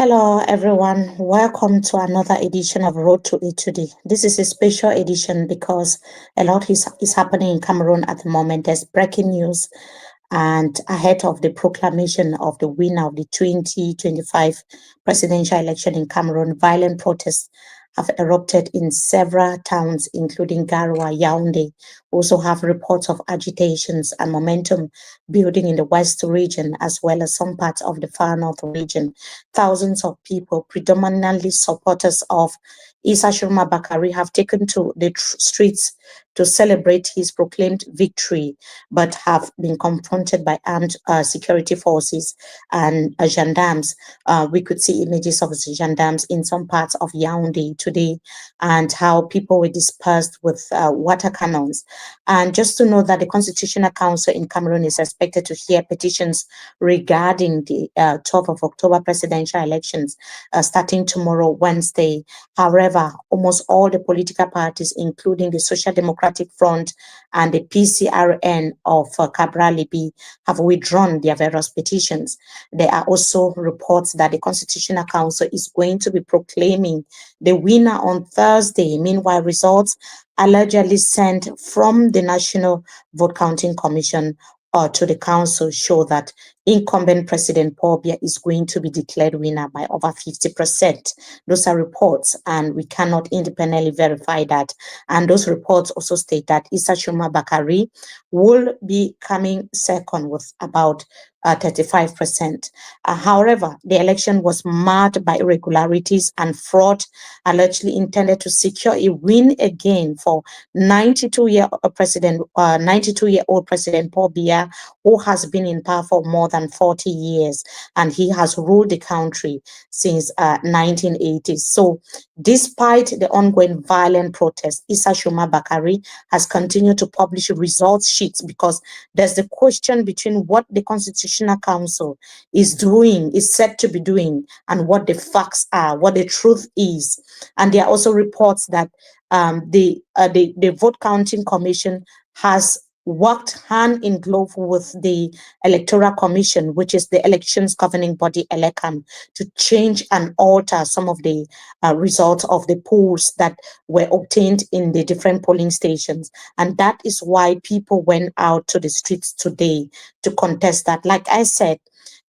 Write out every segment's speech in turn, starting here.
Hello, everyone. Welcome to another edition of Road to It today. This is a special edition because a lot is happening in Cameroon at the moment. There's breaking news, and ahead of the proclamation of the winner of the 2025 presidential election in Cameroon, violent protests have erupted in several towns, including Garoua, Yaoundé. Also have reports of agitations and momentum building in the west region, as well as some parts of the far north region. Thousands of people, predominantly supporters of Issa Tchiroma Bakary, have taken to the streets to celebrate his proclaimed victory, but have been confronted by armed security forces and gendarmes. We could see images of the gendarmes in some parts of Yaoundé today, and how people were dispersed with water cannons. And just to know that the Constitutional Council in Cameroon is expected to hear petitions regarding the 12th of October presidential elections starting tomorrow, Wednesday. However, almost all the political parties, including the Social Democratic Front and the PCRN of Cabral Libi, have withdrawn their various petitions. There are also reports that the Constitutional Council is going to be proclaiming the winner on Thursday. Meanwhile, results allegedly sent from the National Vote Counting Commission to the council show that incumbent President Paul Biya is going to be declared winner by over 50%. Those are reports, and we cannot independently verify that. And those reports also state that Issa Tchiroma Bakary will be coming second with about 35%. However, the election was marred by irregularities and fraud, allegedly intended to secure a win again for 92-year-old President Paul Biya, who has been in power for more than 40 years, and he has ruled the country since 1980s. So, despite the ongoing violent protests, Issa Tchiroma Bakary has continued to publish results sheets, because there's the question between what the Constitutional Council is said to be doing, and what the facts are, what the truth is. And there are also reports that the Vote Counting Commission has worked hand in glove with the Electoral Commission, which is the elections governing body, ELECAM, to change and alter some of the results of the polls that were obtained in the different polling stations. And that is why people went out to the streets today to contest that. Like I said,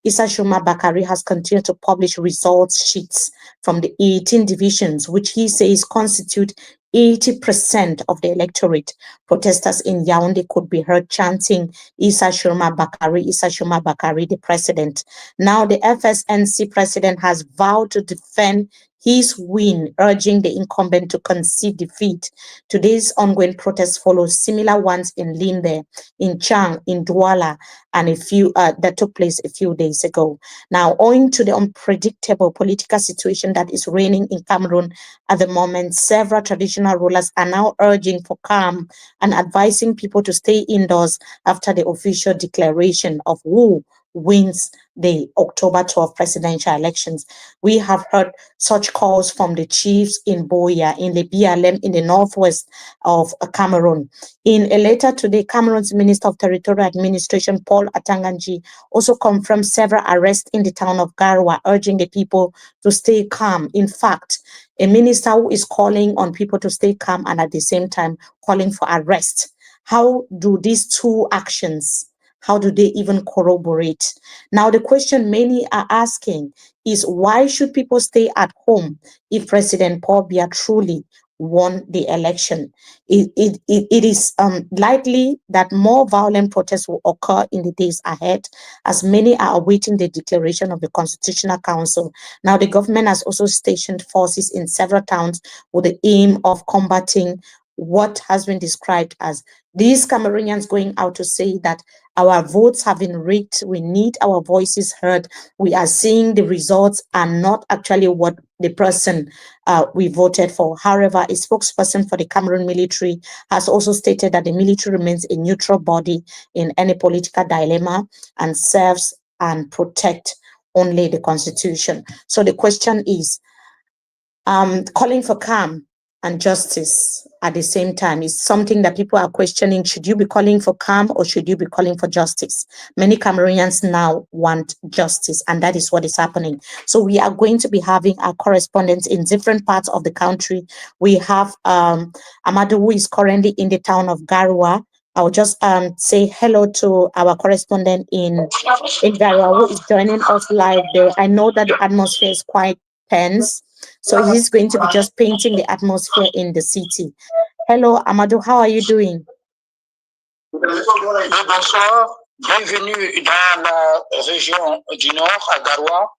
Issa Tchiroma Bakary has continued to publish results sheets from the 18 divisions, which he says constitute 80% of the electorate. Protesters in Yaoundé could be heard chanting Issa Tchiroma Bakary, Issa Tchiroma Bakary, the president. Now, the FSNC president has vowed to defend his win, urging the incumbent to concede defeat. Today's ongoing protests follow similar ones in Linde, in Chang, in Douala, and a few that took place a few days ago. Now, owing to the unpredictable political situation that is reigning in Cameroon at the moment, several traditional rulers are now urging for calm and advising people to stay indoors after the official declaration of who wins the October 12 presidential elections. We have heard such calls from the chiefs in Boya, in Lebialem, in the northwest of Cameroon. In a letter today, Cameroon's Minister of Territorial Administration, Paul Biya, also confirmed several arrests in the town of Garoua, urging the people to stay calm. In fact, a minister who is calling on people to stay calm and at the same time calling for arrest. How do these two actions, how do they even corroborate? Now, the question many are asking is, why should people stay at home if President Paul Biya truly won the election? It is likely that more violent protests will occur in the days ahead, as many are awaiting the declaration of the Constitutional Council. Now, the government has also stationed forces in several towns with the aim of combating what has been described as these Cameroonians going out to say that our votes have been rigged, we need our voices heard, we are seeing the results are not actually what the person we voted for. However, a spokesperson for the Cameroon military has also stated that the military remains a neutral body in any political dilemma and serves and protect only the constitution. So the question is, calling for calm and justice at the same time. It's something that people are questioning. Should you be calling for calm or should you be calling for justice? Many Cameroonians now want justice, and that is what is happening. So we are going to be having our correspondents in different parts of the country. We have Amadou, who is currently in the town of Garoua. I'll just say hello to our correspondent in Garoua, who is joining us live there. I know that the atmosphere is quite tense, so he's going to be just painting the atmosphere in the city. Hello, Amadou, how are you doing? Bonsoir, bienvenue dans la région du Nord, à Garoua.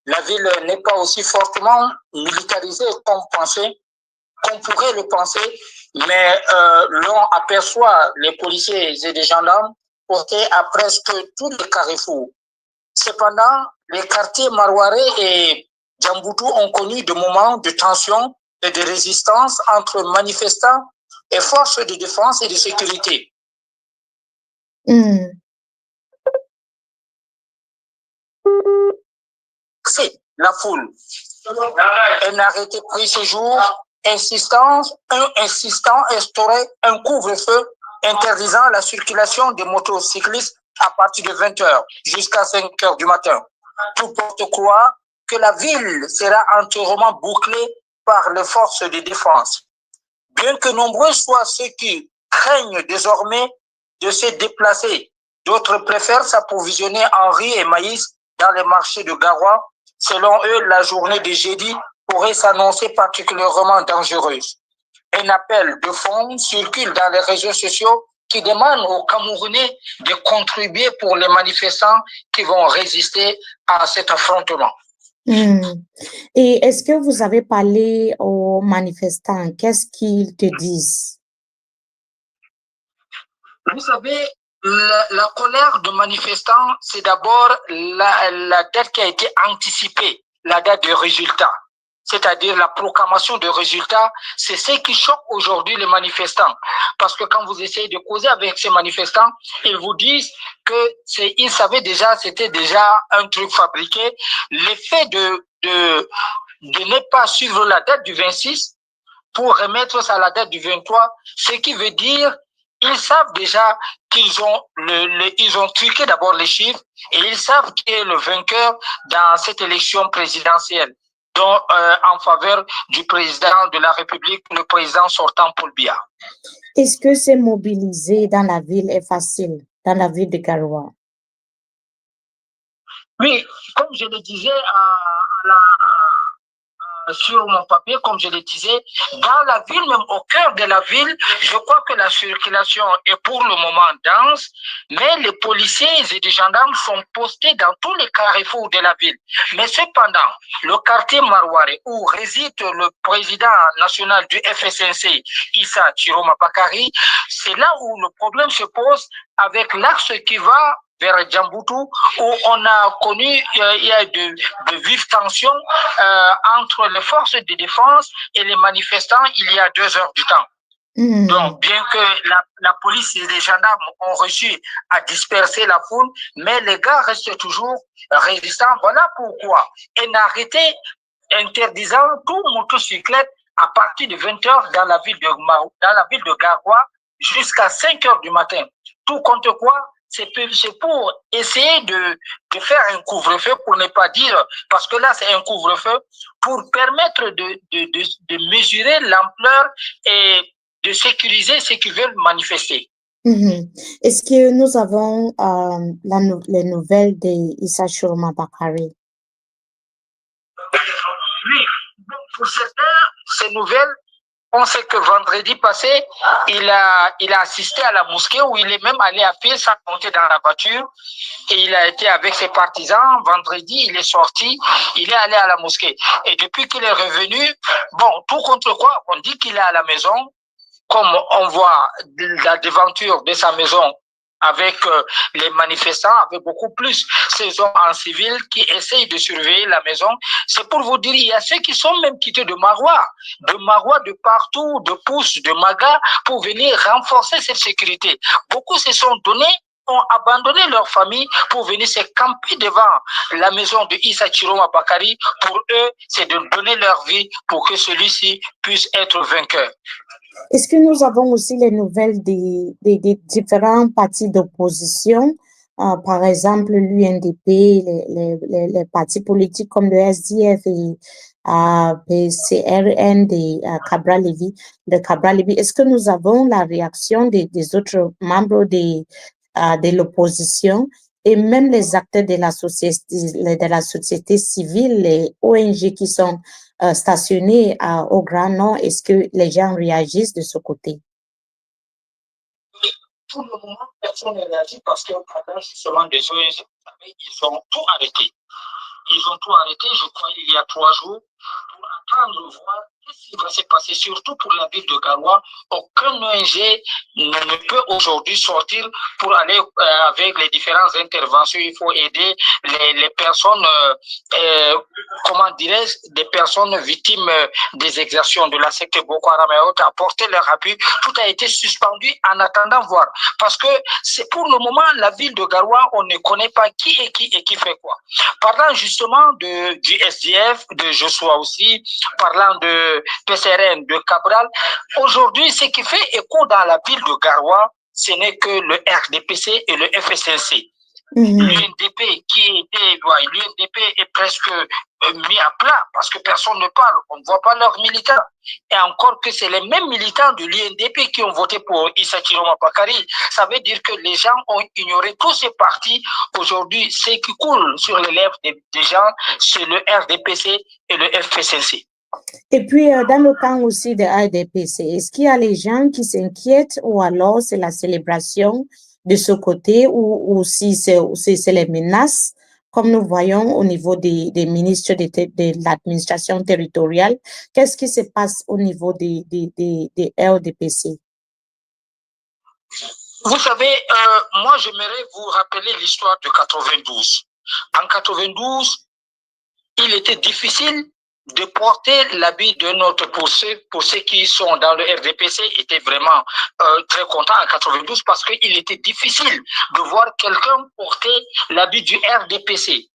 La ville n'est pas aussi fortement militarisée comme qu'on pourrait le penser, mais l'on aperçoit les policiers et les gendarmes postés à presque tous les carrefours. Cependant, les quartiers Marouaré et Djamboutou ont connu des moments de tension et de résistance entre manifestants et forces de défense et de sécurité. C'est la foule. Un arrêté pris ce jour, insistant à instaurer un couvre-feu interdisant la circulation des motocyclistes à partir de 20h jusqu'à 5h du matin. Tout porte croire que la ville sera entièrement bouclée par les forces de défense. Bien que nombreux soient ceux qui craignent désormais de se déplacer, d'autres préfèrent s'approvisionner en riz et maïs dans les marchés de Garoua. Selon eux, la journée de jeudi pourrait s'annoncer particulièrement dangereuse. Un appel de fonds circule dans les réseaux sociaux qui demande aux Camerounais de contribuer pour les manifestants qui vont résister à cet affrontement. Et est-ce que vous avez parlé aux manifestants? Qu'est-ce qu'ils te disent? Vous savez, la colère de manifestants, c'est d'abord la date qui a été anticipée, la date de résultat. C'est-à-dire la proclamation de résultats, c'est ce qui choque aujourd'hui les manifestants. Parce que quand vous essayez de causer avec ces manifestants, ils vous disent qu'ils savaient déjà, c'était déjà un truc fabriqué. L'effet de ne pas suivre la date du 26 pour remettre ça à la date du 23, ce qui veut dire ils savent déjà qu'ils ont truqué d'abord les chiffres et ils savent qui est le vainqueur dans cette élection présidentielle. Donc, en faveur du président de la République, le président sortant Paul Biya. Est-ce que c'est mobilisé dans la ville est facile, dans la ville de Garoua? Oui, comme je le disais sur mon papier, comme je le disais, dans la ville, même au cœur de la ville, je crois que la circulation est pour le moment dense, mais les policiers et les gendarmes sont postés dans tous les carrefours de la ville. Mais cependant, le quartier Marouaré, où réside le président national du FSNC, Issa Tchiroma Bakary, c'est là où le problème se pose avec l'axe qui va vers Djamboutou, où on a connu, il y a de vives tensions entre les forces de défense et les manifestants il y a 2 heures du temps. Donc, bien que la police et les gendarmes ont réussi à disperser la foule, mais les gars restent toujours résistants. Voilà pourquoi un arrêté interdisant tout motocyclette à partir de 20h dans la ville de Garoua jusqu'à 5h du matin. Tout compte quoi? C'est pour essayer de faire un couvre-feu, pour ne pas dire, parce que là c'est un couvre-feu, pour permettre de mesurer l'ampleur et de sécuriser ceux qui veulent manifester. Est-ce que nous avons les nouvelles d'Issa Tchiroma Bakary? Oui, pour certains, ces nouvelles, on sait que vendredi passé, il a assisté à la mosquée où il est même allé à pied sans monter dans la voiture et il a été avec ses partisans. Vendredi, il est sorti, il est allé à la mosquée. Et depuis qu'il est revenu, bon, tout contre quoi, on dit qu'il est à la maison, comme on voit la devanture de sa maison avec les manifestants, avec beaucoup plus ces hommes en civil qui essayent de surveiller la maison. C'est pour vous dire, il y a ceux qui sont même quittés de Maroua de partout, de Pousse, de Maga, pour venir renforcer cette sécurité. Beaucoup se sont donnés ont abandonné leur famille pour venir se camper devant la maison de Issa Tchiroma Bakary. Pour eux, c'est de donner leur vie pour que celui-ci puisse être vainqueur. Est-ce que nous avons aussi les nouvelles des différents partis d'opposition, par exemple l'UNDP, les partis politiques comme le SDF et PCRN de Cabral Lévy. Est-ce que nous avons la réaction des autres membres de l'opposition et même les acteurs de la société civile, les ONG qui sont stationnés au Grand Nord? Est-ce que les gens réagissent de ce côté? Pour le moment, personne ne réagit parce que pendant justement des ONG, ils ont tout arrêté. Ils ont tout arrêté, je crois, il y a 3 jours, pour attendre voir ce qui va se passer, surtout pour la ville de Garoua. Aucun ONG ne peut aujourd'hui sortir pour aller avec les différentes interventions. Il faut aider les personnes, comment dirais-je, des personnes victimes des exactions de la secte Boko Haram et autres, apporter leur appui. Tout a été suspendu en attendant voir. Parce que c'est pour le moment, la ville de Garoua, on ne connaît pas qui est qui et qui fait quoi. Parlant justement du SDF, de Joshua aussi, parlant de PCRN, de Cabral, aujourd'hui, ce qui fait écho dans la ville de Garoua, ce n'est que le RDPC et le FSNC. L'UNDP l'UNDP est presque mis à plat parce que personne ne parle, on ne voit pas leurs militants. Et encore que c'est les mêmes militants de l'UNDP qui ont voté pour Issa Tchiroma Bakary. Ça veut dire que les gens ont ignoré tous ces partis. Aujourd'hui, ce qui coule sur les lèvres des gens, c'est le RDPC et le FSNC. Et puis, dans le camp aussi de RDPC, est-ce qu'il y a les gens qui s'inquiètent ou alors c'est la célébration de ce côté ou si c'est les menaces, comme nous voyons au niveau des ministres de l'administration territoriale? Qu'est-ce qui se passe au niveau des RDPC? Vous savez, moi, j'aimerais vous rappeler l'histoire de 92. En 92, il était difficile de porter l'habit de notre pour ceux qui sont dans le RDPC étaient vraiment très contents en 92 parce qu'il était difficile de voir quelqu'un porter l'habit du RDPC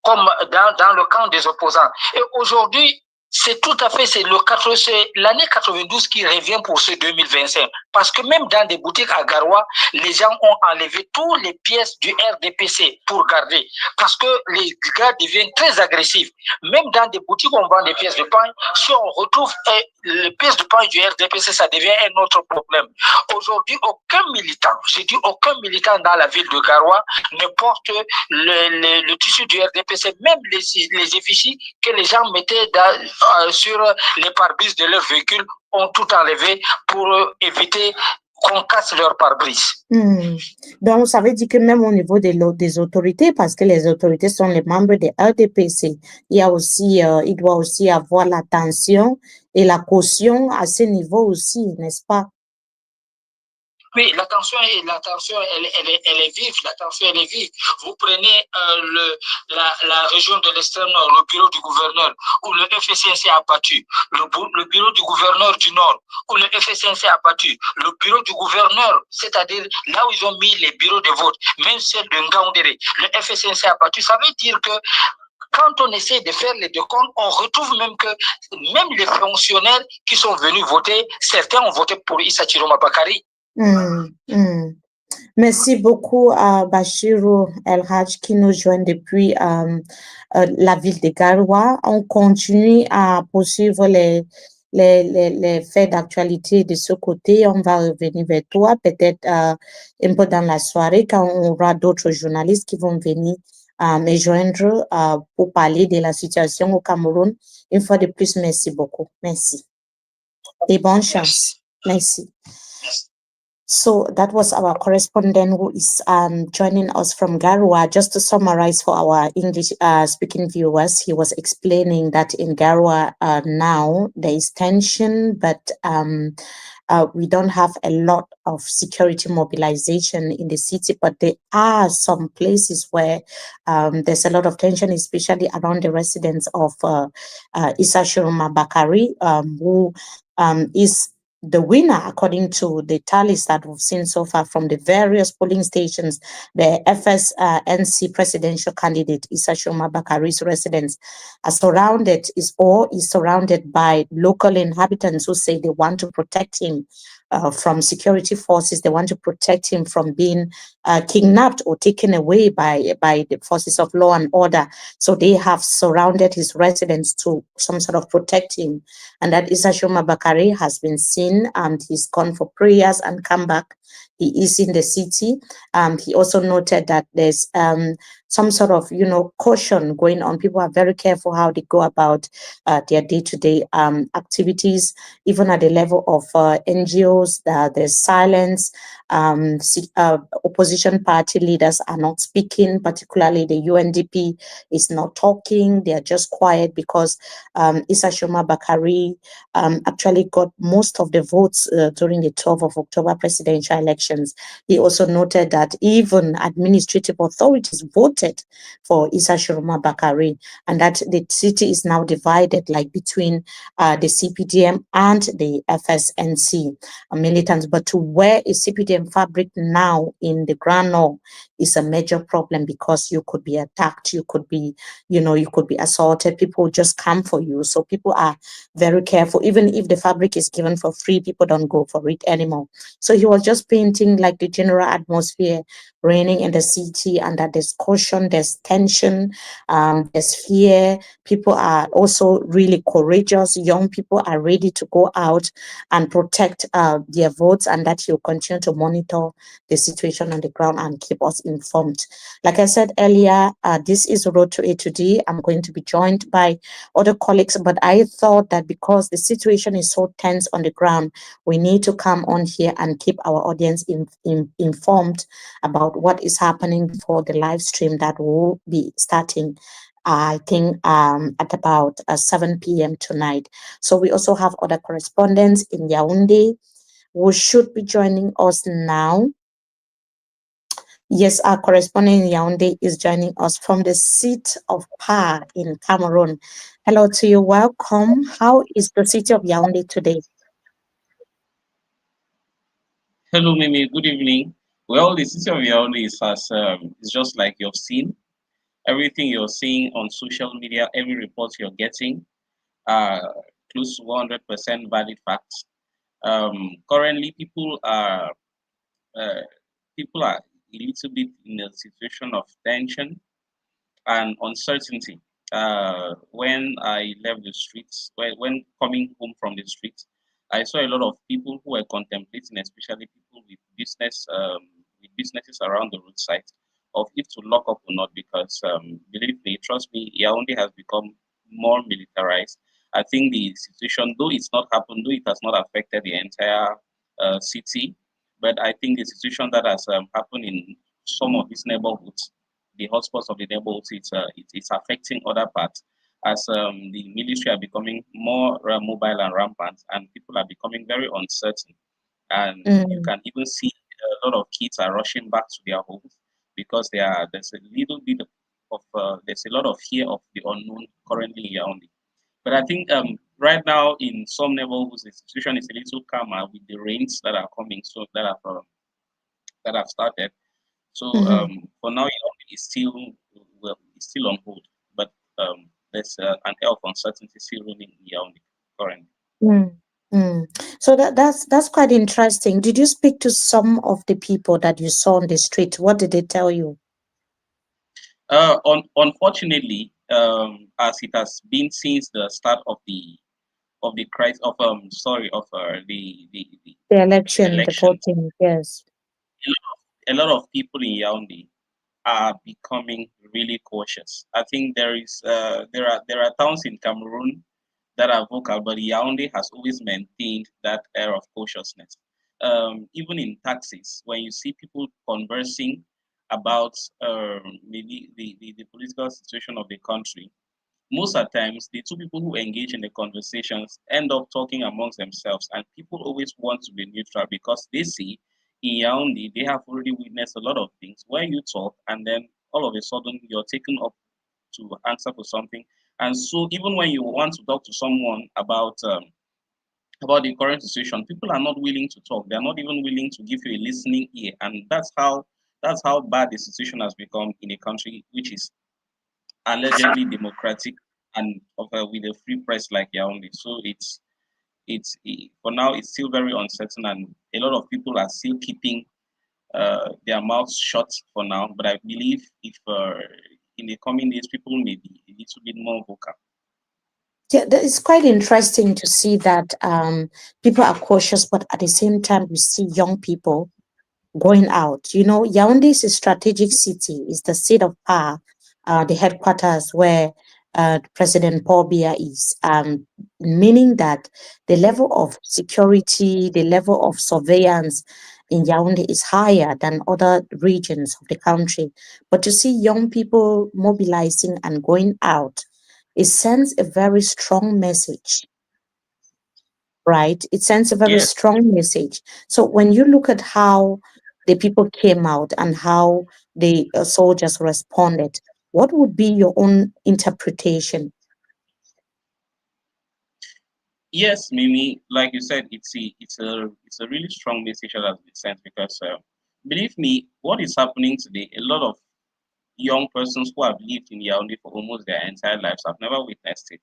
comme dans le camp des opposants. Et aujourd'hui, c'est tout à fait, c'est l'année 92 qui revient pour ce 2025. Parce que même dans des boutiques à Garoua, les gens ont enlevé toutes les pièces du RDPC pour garder. Parce que les gars deviennent très agressifs. Même dans des boutiques où on vend des pièces de pain, si on retrouve les pièces de pain du RDPC, ça devient un autre problème. Aujourd'hui, aucun militant, j'ai dit aucun militant dans la ville de Garoua ne porte le tissu du RDPC, même les effigies que les gens mettaient sur les pare-brises de leur véhicule ont tout enlevé pour éviter qu'on casse leur pare-brise. Donc, ça veut dire que même au niveau des autorités, parce que les autorités sont les membres des RDPC, il doit aussi avoir l'attention et la caution à ce niveau aussi, n'est-ce pas? Oui, l'attention, elle est vive. L'attention, elle est vive. Vous prenez la région de l'extrême nord, le bureau du gouverneur, où le FSNC a battu. Le bureau du gouverneur du nord, où le FSNC a battu. Le bureau du gouverneur, c'est-à-dire là où ils ont mis les bureaux de vote, même celle de Ngaoundé, le FSNC a battu. Ça veut dire que quand on essaie de faire les décomptes, on retrouve même que même les fonctionnaires qui sont venus voter, certains ont voté pour Issa Tchiroma Bakary. Merci beaucoup à Bachirou El Hadj qui nous joint depuis la ville de Garoua. On continue à poursuivre les faits d'actualité de ce côté. On va revenir vers toi peut-être un peu dans la soirée quand on aura d'autres journalistes qui vont venir me joindre pour parler de la situation au Cameroun. Une fois de plus, merci beaucoup. Merci. Et bonne chance. Merci. So that was our correspondent who is joining us from Garoua. Just to summarize for our English speaking viewers, he was explaining that in Garoua now there is tension, but we don't have a lot of security mobilization in the city, but there are some places where there's a lot of tension, especially around the residents of Issa Tchiroma Bakary, who is the winner, according to the tallies that we've seen so far from the various polling stations, the FSNC presidential candidate Issa Tchiroma Bakary's residence is surrounded by local inhabitants who say they want to protect him from security forces. They want to protect him from being kidnapped or taken away by the forces of law and order. So they have surrounded his residence to some sort of protect him. And that Issa Tchiroma Bakary has been seen, and he's gone for prayers and come back. He is in the city. He also noted that there's some sort of, caution going on. People are very careful how they go about their day-to-day activities, even at the level of NGOs. There's silence. Opposition party leaders are not speaking, particularly the UNDP is not talking. They are just quiet because Issa Tchiroma Bakary actually got most of the votes during the 12th of October presidential elections. He also noted that even administrative authorities voted for Issa Tchiroma Bakary, and that the city is now divided like between the CPDM and the FSNC militants. But to wear a CPDM fabric now in the Grand Nord is a major problem, because you could be attacked, you could be assaulted, people just come for you. So people are very careful. Even if the fabric is given for free, people don't go for it anymore. So he was just painting like the general atmosphere reigning in the city, and that there's caution, there's tension, there's fear. People are also really courageous. Young people are ready to go out and protect their votes, and that he'll continue to monitor the situation on the ground and keep us informed. Like I said earlier, this is Road to A to D. I'm going to be joined by other colleagues, but I thought that because the situation is so tense on the ground, we need to come on here and keep our audience informed about what is happening before the live stream that will be starting, I think, at about 7 p.m. tonight. So we also have other correspondents in Yaoundé who should be joining us now. Yes, our correspondent in Yaoundé is joining us from the seat of power in Cameroon. Hello to you. Welcome. How is the city of Yaoundé today? Hello, Mimi. Good evening. Well, the city of Yaoundé is just like you've seen. Everything you're seeing on social media, every report you're getting, are close to 100% valid facts. Currently, uh, people are a little bit in a situation of tension and uncertainty. When I left the streets, when coming home from the streets, I saw a lot of people who were contemplating, especially people with businesses around the roadside, of if to lock up or not. Because believe me, trust me, Yaoundé has become more militarized. I think the situation, though it's not happened, though it has not affected the entire city, but I think the situation that has happened in some of these neighborhoods, the hotspots of the neighborhoods, it's affecting other parts as the military are becoming more mobile and rampant, and people are becoming very uncertain. And you Mm, can even see a lot of kids are rushing back to their homes because there's a little bit of there's a lot of fear of the unknown currently in Yaoundé. But I think right now in some neighborhoods the situation is a little calmer with the rains that are coming, so that have started. So mhm. for now, it's still it's still on hold, but there's an air of uncertainty still ruling in Yaoundé currently. Mm, mm. So that's quite interesting. Did you speak to some of the people that you saw on the street? What did they tell you? Unfortunately, as it has been since the start of the crisis of sorry of The the election, the elections, voting, yes. a lot of people in Yaoundé are becoming really cautious. I think there are towns in Cameroon that are vocal, but Yaoundé has always maintained that air of cautiousness. Even in taxis, when you see people conversing about maybe the political situation of the country, most of the times the two people who engage in the conversations end up talking amongst themselves, and people always want to be neutral because they see in Yaoundé they have already witnessed a lot of things where you talk and then all of a sudden you're taken up to answer for something. And so even when you want to talk to someone about about the current situation. People are not willing to talk. They are not even willing to give you a listening ear, and that's how bad the situation has become in a country which is allegedly democratic and with a free press like Yaoundé. So for now it's still very uncertain, and a lot of people are still keeping their mouths shut for now. But I believe if in the coming days people may be a little bit more vocal. Yeah, it's quite interesting to see that people are cautious, but at the same time, we see young people going out. You know, Yaoundé is a strategic city, is the seat of power, the headquarters where President Paul Biya is, meaning that the level of security, the level of surveillance in Yaoundé is higher than other regions of the country. But to see young people mobilizing and going out, it sends a very strong message, right? It sends a very Yes. strong message. So when you look at how the people came out and how the soldiers responded, what would be your own interpretation? Yes, Mimi, like you said, it's a really strong message that has been sent because believe me, what is happening today, a lot of young persons who have lived in Yaoundé for almost their entire lives have never witnessed it.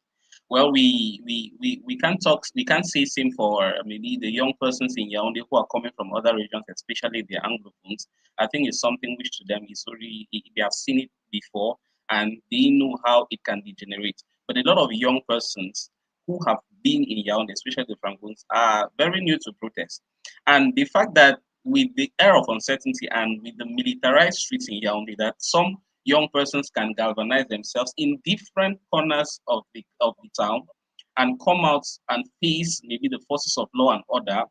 Well, we can't talk, we can't say same for maybe the young persons in Yaoundé who are coming from other regions, especially the Anglophones. I think it's something which to them is already, they have seen it before and they know how it can degenerate. But a lot of young persons who have been in Yaoundé, especially the Francophones, are very new to protest. And the fact that with the air of uncertainty and with the militarized streets in Yaoundé, that some young persons can galvanize themselves in different corners of the town and come out and face maybe the forces of law and order,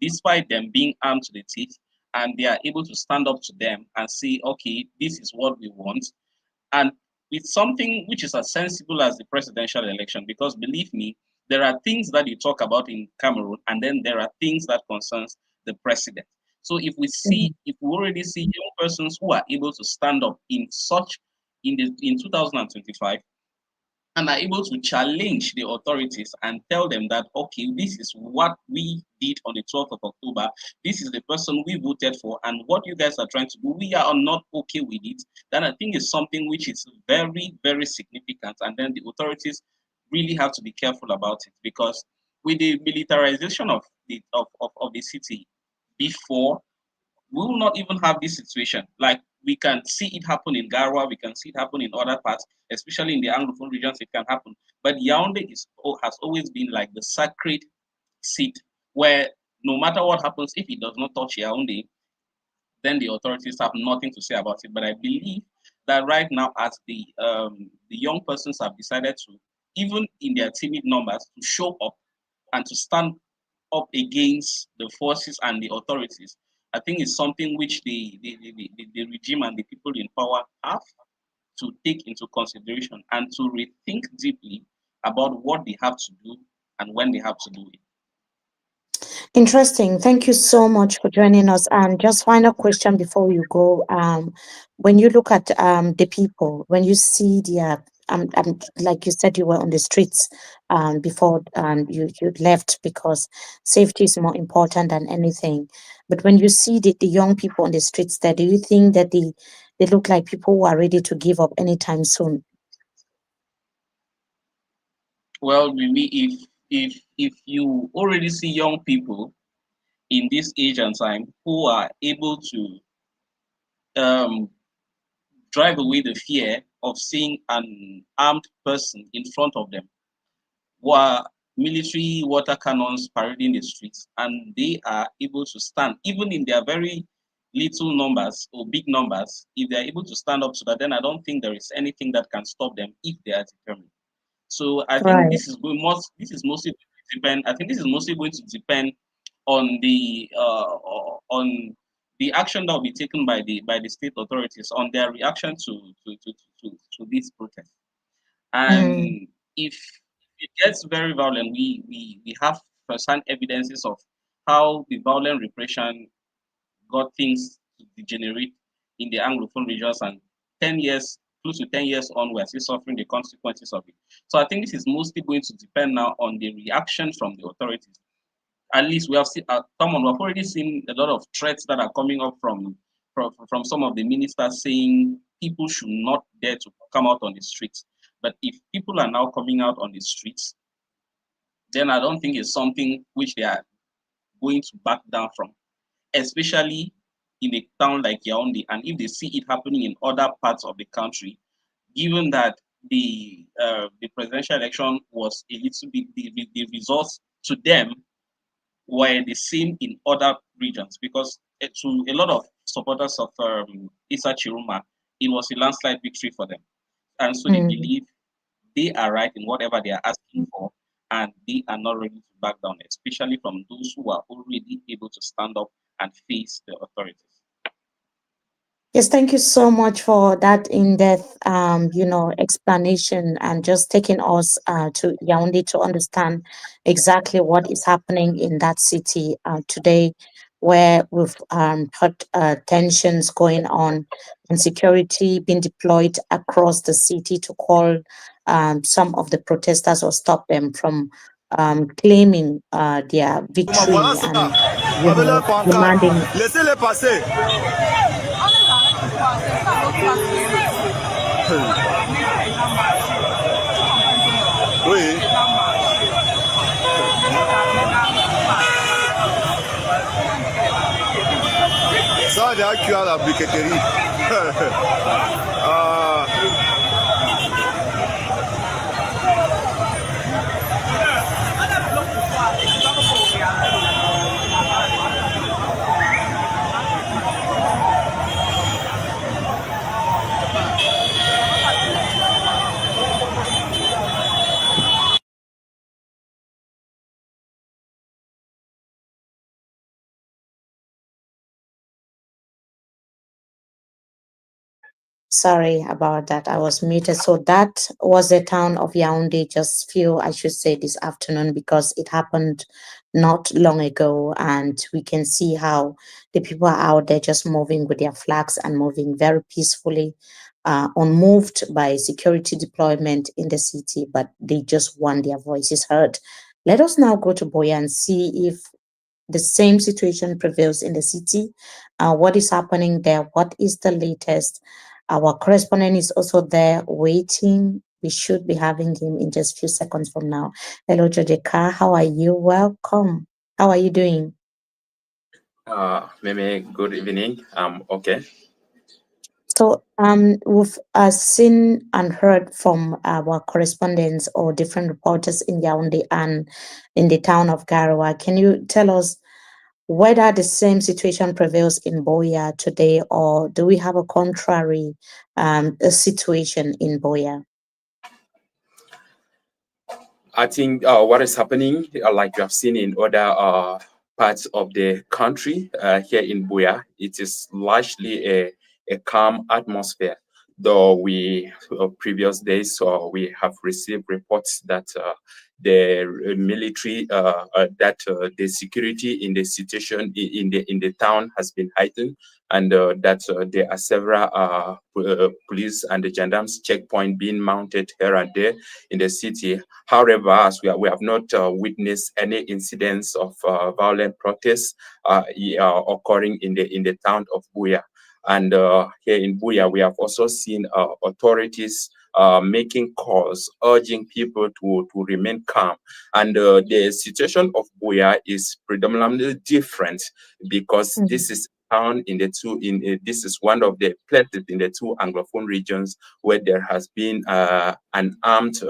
despite them being armed to the teeth, and they are able to stand up to them and say, okay, this is what we want. And it's something which is as sensible as the presidential election, because believe me, there are things that you talk about in Cameroon, and then there are things that concerns the president. So Mhm. if we already see young persons who are able to stand up in such in 2025 and are able to challenge the authorities and tell them that, okay, this is what we did on the 12th of October, this is the person we voted for, and what you guys are trying to do, we are not okay with it, then I think is something which is very, very significant. And then the authorities really have to be careful about it, because with the militarization of the city before, we will not even have this situation. Like we can see it happen in Garoua, we can see it happen in other parts, especially in the Anglophone regions, it can happen. But Yaoundé has always been like the sacred seat where no matter what happens, if it does not touch Yaoundé, then the authorities have nothing to say about it. But I believe that right now, as the young persons have decided to, even in their timid numbers, to show up and to stand up against the forces and the authorities, I think it's something which the regime and the people in power have to take into consideration and to rethink deeply about what they have to do and when they have to do it. Interesting. Thank you so much for joining us. And just final question before you go. When you look at the people, when you see their, like you said, you were on the streets before you left because safety is more important than anything. But when you see the young people on the streets there, do you think that they look like people who are ready to give up anytime soon? Well, maybe if you already see young people in this age and time who are able to um, drive away the fear of seeing an armed person in front of them, were military water cannons parading the streets, and they are able to stand, even in their very little numbers or big numbers, if they are able to stand up to that, then I don't think there is anything that can stop them if they are determined. So I think Right. this is mostly going to depend. I think this is mostly going to depend on the action that will be taken by the state authorities on their reaction to this protest. Mm. And if it gets very violent, we have first-hand evidences of how the violent repression got things to degenerate in the Anglophone regions, and 10 years, close to 10 years on, we're still suffering the consequences of it. So I think this is mostly going to depend now on the reaction from the authorities. at least we have seen someone. We have already seen a lot of threats that are coming up from some of the ministers saying people should not dare to come out on the streets. But if people are now coming out on the streets, then I don't think it's something which they are going to back down from, especially in a town like Yaoundé. And if they see it happening in other parts of the country, given that the presidential election was a little bit, the results to them were the same in other regions, because to a lot of supporters of Issa Tchiroma, it was a landslide victory for them. And so they Mm. believe they are right in whatever they are asking for, and they are not ready to back down, especially from those who are already able to stand up and face the authorities. Yes, thank you so much for that in-depth, explanation and just taking us to Yaoundé to understand exactly what is happening in that city today, where we've heard tensions going on and security being deployed across the city to call some of the protesters or stop them from claiming their victory and, demanding. Laissez-les passer. Oui. Ça, j'ai accueilli à la briqueterie. Sorry about that. I was muted. So that was the town of Yaoundé just few, I should say, this afternoon because it happened not long ago. And we can see how the people are out there just moving with their flags and moving very peacefully, unmoved by security deployment in the city, but they just want their voices heard. Let us now go to Boya and see if the same situation prevails in the city. What is happening there? What is the latest? Our correspondent is also there waiting. We should be having him in just a few seconds from now. Hello, Jodeka. How are you? Welcome. How are you doing? Mimi, good evening. Okay. So, we've seen and heard from our correspondents or different reporters in Yaoundé and in the town of Garoua. Can you tell us whether the same situation prevails in Boya today, or do we have a contrary situation in Boya? I think what is happening, like you have seen in other parts of the country, here in Buea, it is largely a calm atmosphere. Though we previous days we have received reports that the military that the security in the situation in the town has been heightened, and that there are several police and the gendarmes checkpoint being mounted here and there in the city. However, as we have not witnessed any incidents of violent protests occurring in the town of Buea. And here in Buea, we have also seen authorities making calls, urging people to remain calm. And the situation of Buea is predominantly different because this is town in the two this is one of the places in the two Anglophone regions where there has been an armed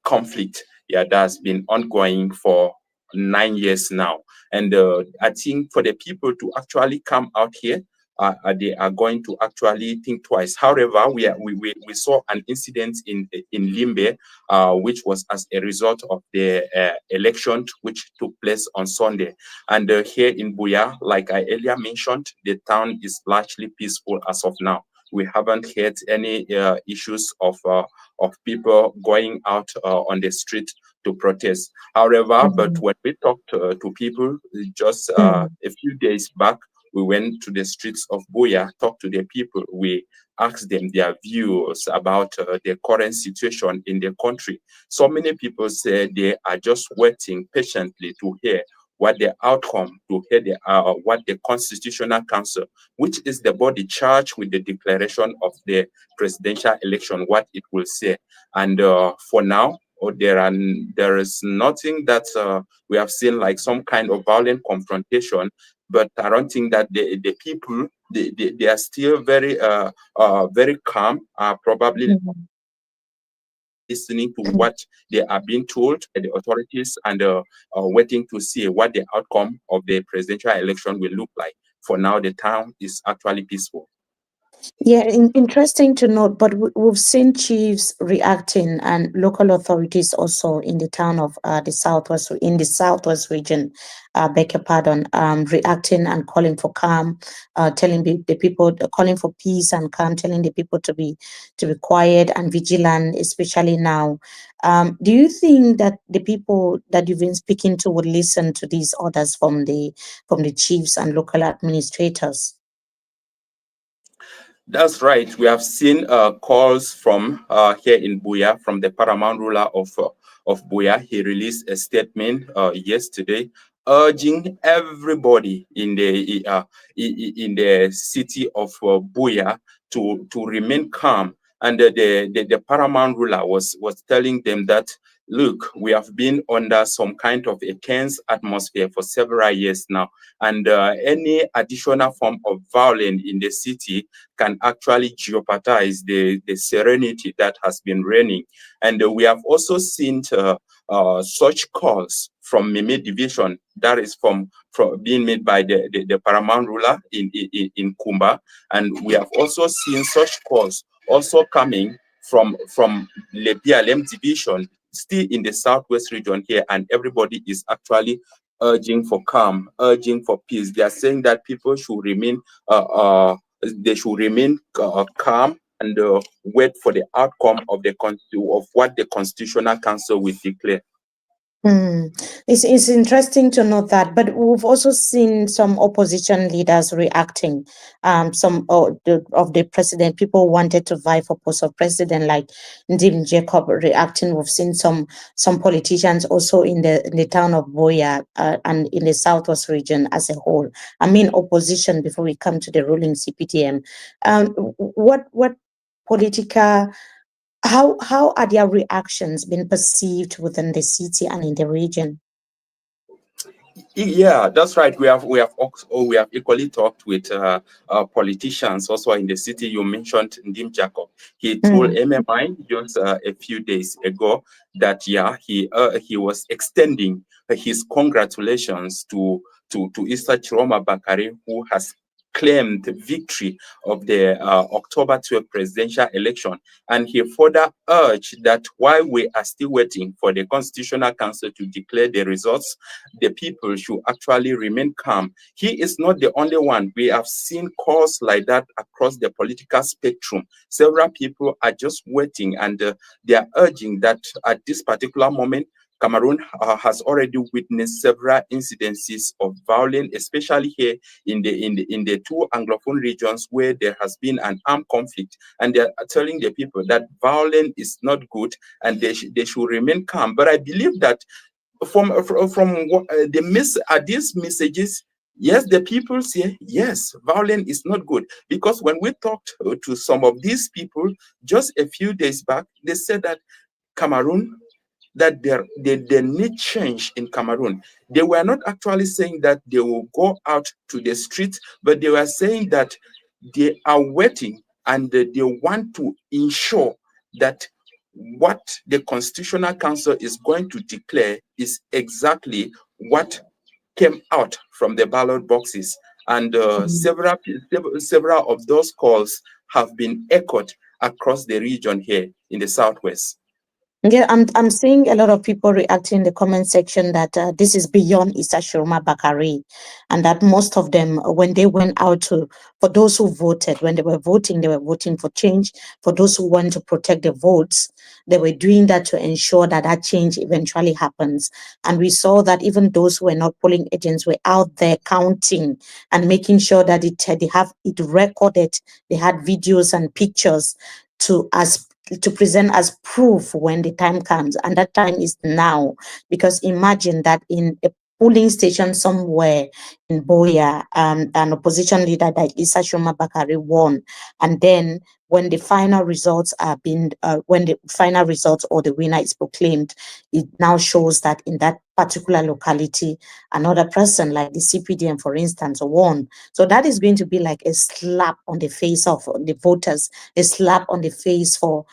conflict, that has been ongoing for 9 years now. And I think for the people to actually come out here, they are going to actually think twice. However, we saw an incident in Limbe, which was as a result of the election which took place on Sunday. And here in Buea, like I earlier mentioned, the town is largely peaceful as of now. We haven't had any issues of people going out on the street to protest. However, but when we talked to people just a few days back, we went to the streets of Buea, talked to the people. We asked them their views about the current situation in the country. So many people say they are just waiting patiently to hear what the outcome, to hear the what the Constitutional Council, which is the body charged with the declaration of the presidential election, what it will say. And for now, there is nothing that we have seen like some kind of violent confrontation, but I don't think that the people, they are still very calm, probably listening to what they are being told by the authorities, and waiting to see what the outcome of the presidential election will look like. For now, the town is actually peaceful. Yeah, interesting to note, but we've seen chiefs reacting and local authorities also in the town of in the southwest region, beg your pardon, reacting and calling for calm, telling the people, calling for peace and calm, telling the people to be quiet and vigilant, especially now. Do you think that the people that you've been speaking to would listen to these orders from the chiefs and local administrators? That's right. We have seen calls from here in Buya, from the paramount ruler of Buya. He released a statement yesterday urging everybody in the city of Buya to remain calm. And the paramount ruler was telling them that, look, we have been under some kind of a tense atmosphere for several years now, and any additional form of violence in the city can actually jeopardize the serenity that has been reigning. And we have also seen such calls from Meme Division, that is from being made by the paramount ruler in Kumba. And we have also seen such calls also coming from Le BLM Division, still in the southwest region here, and everybody is actually urging for calm, urging for peace. They are saying that people should remain calm and wait for the outcome of what the Constitutional Council will declare. It's interesting to note that, but we've also seen some opposition leaders reacting. Some of the president, people wanted to vie for post of president, like Ndim Jacob reacting. We've seen some politicians also in the town of Boya and in the southwest region as a whole. I mean, opposition before we come to the ruling CPTM. What political how are their reactions been perceived within the city and in the region? Yeah, that's right. We have equally talked with politicians also in the city. You mentioned Ndim Jacob. He told MMI just a few days ago that he was extending his congratulations to Issa Tchiroma Bakary, who has claimed victory of the October 12th presidential election. And he further urged that while we are still waiting for the Constitutional Council to declare the results, the people should actually remain calm. He is not the only one. We have seen calls like that across the political spectrum. Several people are just waiting, and they are urging that at this particular moment, Cameroon has already witnessed several incidences of violence, especially here in the two Anglophone regions where there has been an armed conflict, and they are telling the people that violence is not good and they should remain calm. But I believe that from these messages, yes, the people say yes, violence is not good, because when we talked to some of these people just a few days back, they said that Cameroon, that they need change in Cameroon. They were not actually saying that they will go out to the streets, but they were saying that they are waiting and they want to ensure that what the Constitutional Council is going to declare is exactly what came out from the ballot boxes. And several of those calls have been echoed across the region here in the southwest. Yeah, I'm seeing a lot of people reacting in the comment section that this is beyond Issa Tchiroma Bakary, and that most of them, when they went out for those who voted, when they were voting for change. For those who want to protect the votes, they were doing that to ensure that that change eventually happens. And we saw that even those who were not polling agents were out there counting and making sure that they have it recorded. They had videos and pictures to present as proof when the time comes, and that time is now. Because imagine that in polling station somewhere in Boya, an opposition leader like Issa Tchiroma Bakary won. And then when the final results are being, when the final results or the winner is proclaimed, it now shows that in that particular locality, another person like the CPDM, for instance, won. So that is going to be like a slap on the face of the voters, a slap on the face for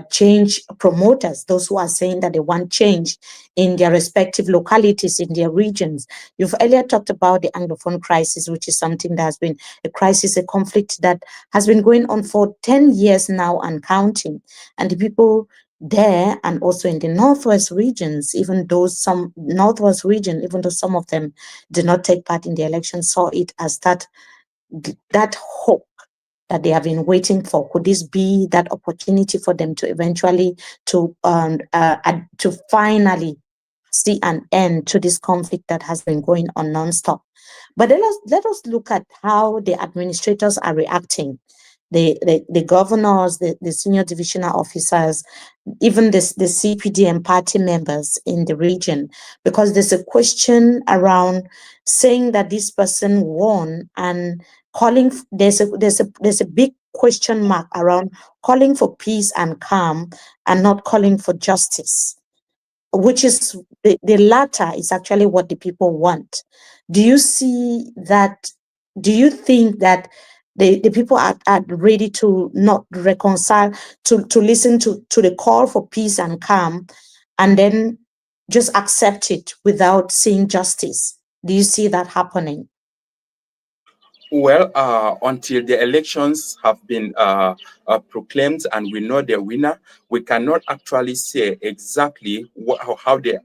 change promoters, those who are saying that they want change in their respective localities, in their regions. You've earlier talked about the Anglophone crisis, which is something that has been a crisis, a conflict that has been going on for 10 years now and counting. And the people there and also in the Northwest regions, even though some Northwest region, even though some of them did not take part in the election, saw it as that hope that they have been waiting for. Could this be that opportunity for them to eventually to finally see an end to this conflict that has been going on nonstop? But let us look at how the administrators are reacting. The governors, the senior divisional officers, even the CPD party members in the region, because there's a question around saying that this person won and calling. There's a big question mark around calling for peace and calm and not calling for justice, which is the latter is actually what the people want. Do you see that? Do you think that the people are ready to not reconcile, to listen to the call for peace and calm and then just accept it without seeing justice? Do you see that happening? Well, until the elections have been proclaimed and we know the winner, we cannot actually say exactly how the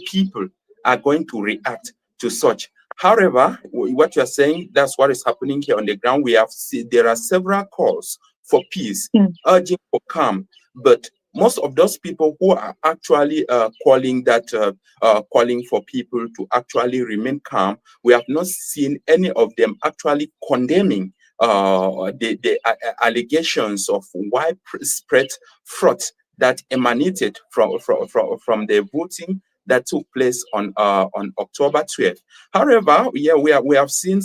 people are going to react to such. However, what you are saying, that's what is happening here on the ground. We have seen there are several calls for peace, urging for calm, but most of those people who are actually calling for people to actually remain calm, we have not seen any of them actually condemning the allegations of widespread fraud that emanated from the voting that took place on October 12th. However, yeah, we have seen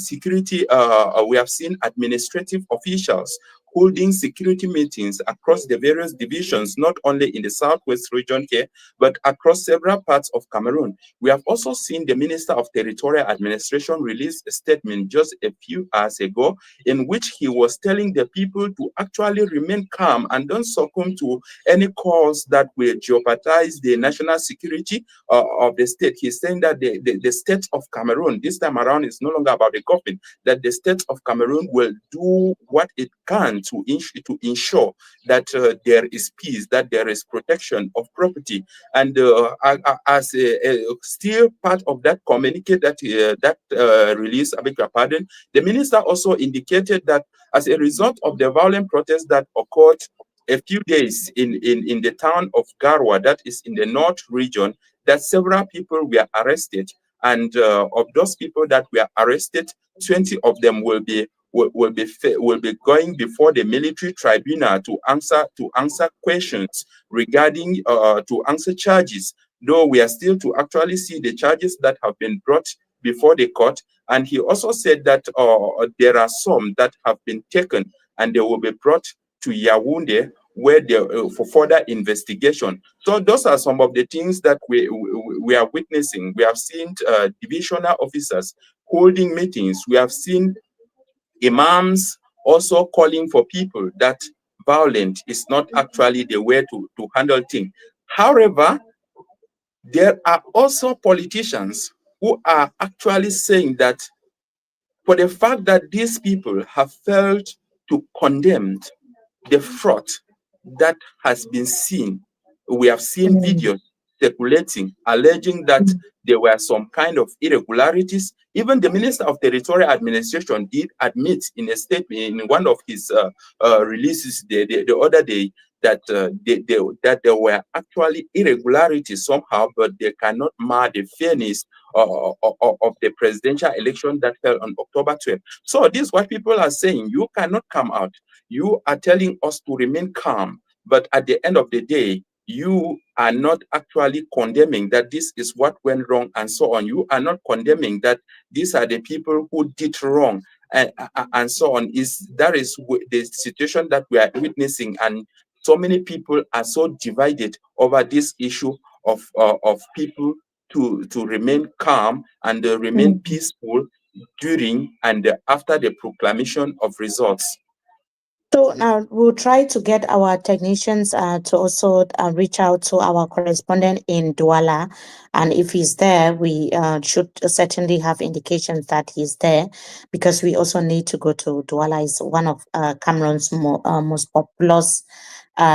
we have seen administrative officials holding security meetings across the various divisions, not only in the Southwest region here, but across several parts of Cameroon. We have also seen the Minister of Territorial Administration release a statement just a few hours ago in which he was telling the people to actually remain calm and don't succumb to any cause that will jeopardize the national security of the state. He's saying that the state of Cameroon, this time around, is no longer about the government, that the state of Cameroon will do what it can to ensure that there is peace, that there is protection of property. And as still part of that communique that release, I beg your pardon, the minister also indicated that as a result of the violent protests that occurred a few days in the town of Garoua, that is in the north region, that several people were arrested. And of those people that were arrested, 20 of them will be going before the military tribunal to answer questions regarding to answer charges. Though we are still to actually see the charges that have been brought before the court. And he also said that there are some that have been taken and they will be brought to Yaoundé where they for further investigation. So those are some of the things that we are witnessing. We have seen divisional officers holding meetings. We have seen imams also calling for people that violence is not actually the way to handle things. However, there are also politicians who are actually saying that for the fact that these people have failed to condemn the fraud that has been seen, we have seen videos circulating alleging that there were some kind of irregularities. Even the Minister of Territorial Administration did admit in a statement in one of his releases the other day that that there were actually irregularities somehow, but they cannot mar the fairness of the presidential election that held on October 12th. So this is what people are saying. You cannot come out. You are telling us to remain calm, but at the end of the day, you are not actually condemning that this is what went wrong and so on. You are not condemning that these are the people who did wrong and so on. That is the situation that we are witnessing, and so many people are so divided over this issue of people to remain calm and remain Mhm. peaceful during and after the proclamation of results. So now we'll try to get our technicians to also reach out to our correspondent in Douala. And if he's there, we should certainly have indications that he's there, because we also need to go to Douala. It's one of Cameroon's most populous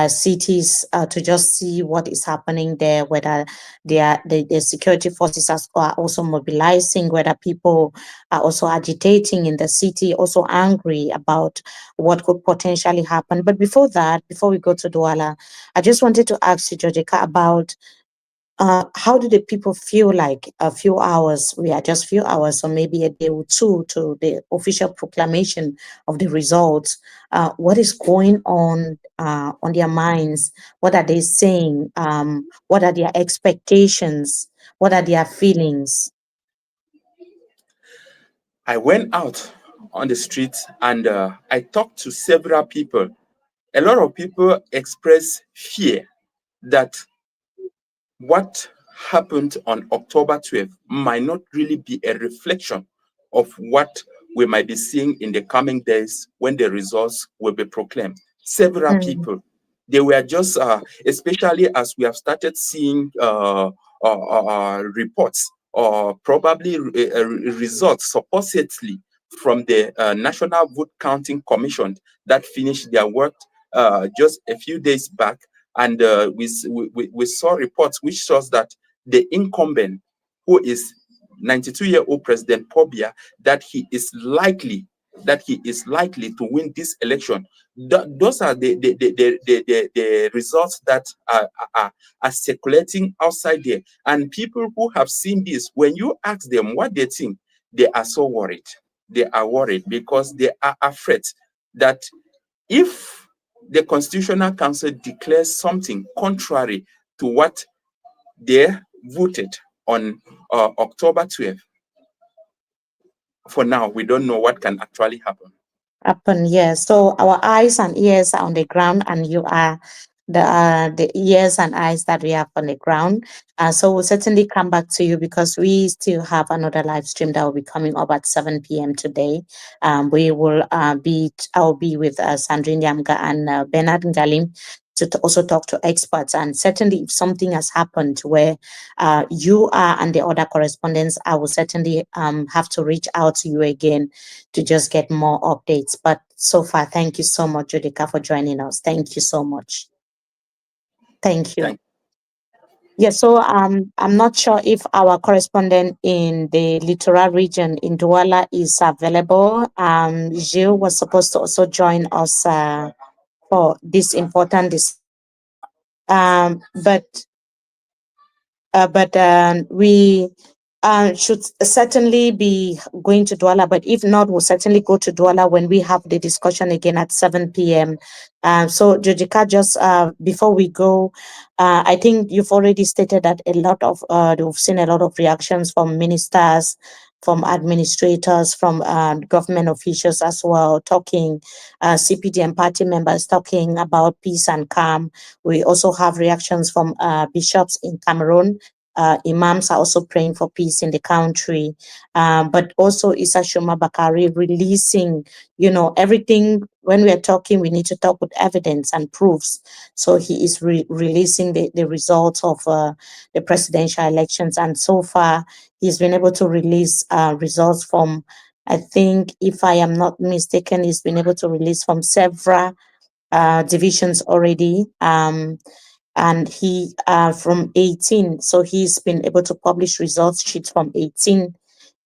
cities, to just see what is happening there, whether the security forces are also mobilizing, whether people are also agitating in the city, also angry about what could potentially happen. But before that, before we go to Douala, I just wanted to ask you, Georgika, about how do the people feel like a few hours, we are just few hours, or maybe a day or two to the official proclamation of the results? What is going on their minds? What are they saying? What are their expectations? What are their feelings? I went out on the street and I talked to several people. A lot of people express fear that what happened on October 12th might not really be a reflection of what we might be seeing in the coming days when the results will be proclaimed. Several Mm, people, they were just, especially as we have started seeing reports or probably results supposedly from the National Vote Counting Commission that finished their work just a few days back, and we saw reports which shows that the incumbent, who is 92-year-old President Paul Biya, that he is likely to win this election. Those are the results that are circulating outside there. And people who have seen this, when you ask them what they think, they are so worried. They are worried because they are afraid that if the Constitutional Council declares something contrary to what they voted on October 12th, for now, we don't know what can actually happen. happen, yes. So our eyes and ears are on the ground, and you are the ears and eyes that we have on the ground. So we'll certainly come back to you, because we still have another live stream that will be coming up at 7 p.m. today. We will I'll be with Sandrine Yamga and Bernard Ngalim to also talk to experts. And certainly, if something has happened where you are and the other correspondents, I will certainly have to reach out to you again to just get more updates. But so far, thank you so much, Judika, for joining us. Thank you so much. Thank you. Thank Yeah, so I'm not sure if our correspondent in the Littoral region in Douala is available. Gilles was supposed to also join us for this important but we should certainly be going to Douala. But if not, we'll certainly go to Douala when we have the discussion again at 7 p.m. So, Jojika, just before we go, I think you've already stated that you've seen a lot of reactions from ministers, from administrators, from government officials as well, talking, CPDM party members talking about peace and calm. We also have reactions from bishops in Cameroon. Imams are also praying for peace in the country. But also Issa Tchiroma Bakary releasing, everything. When we are talking, we need to talk with evidence and proofs. So he is releasing the results of the presidential elections. And so far, he's been able to release results from, I think, if I am not mistaken, he's been able to release from several divisions already. And he from 18, so he's been able to publish results sheets from 18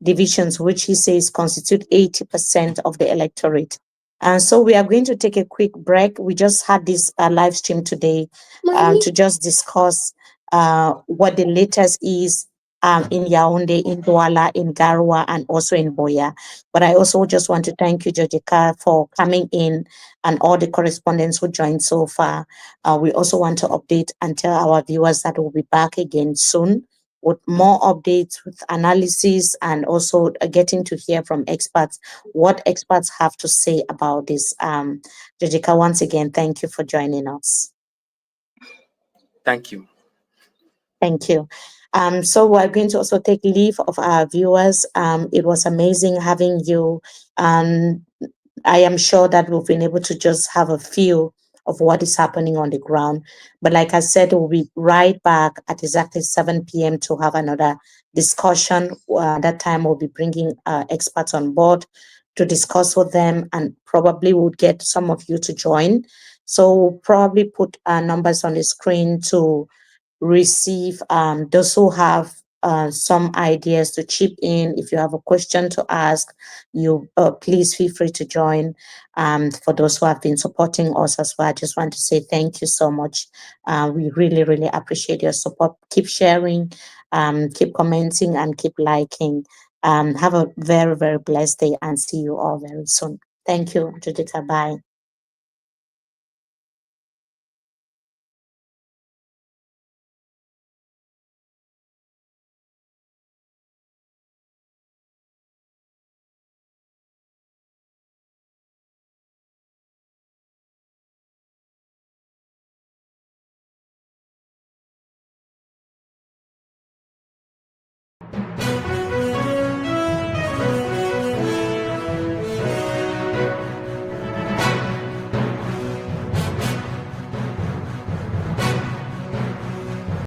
divisions, which he says constitute 80% of the electorate. And so we are going to take a quick break. We just had this live stream today to just discuss what the latest is in Yaoundé, in Douala, in Garoua, and also in Boya. But I also just want to thank you, Jojika, for coming in and all the correspondents who joined so far. We also want to update and tell our viewers that we'll be back again soon with more updates, with analysis, and also getting to hear from experts what experts have to say about this. Jojika, once again, thank you for joining us. Thank you. Thank you. So we're going to also take leave of our viewers. It was amazing having you. I am sure that we've been able to just have a feel of what is happening on the ground. But like I said, we'll be right back at exactly 7 p.m. to have another discussion. That time we'll be bringing experts on board to discuss with them, and probably we'll get some of you to join. So we'll probably put numbers on the screen to receive those who have some ideas to chip in. If you have a question to ask, you please feel free to join. For those who have been supporting us as well, I just want to say thank you so much. We really, really appreciate your support. Keep sharing, keep commenting, and keep liking. Have a very, very blessed day, and see you all very soon. Thank you, Judith. Bye.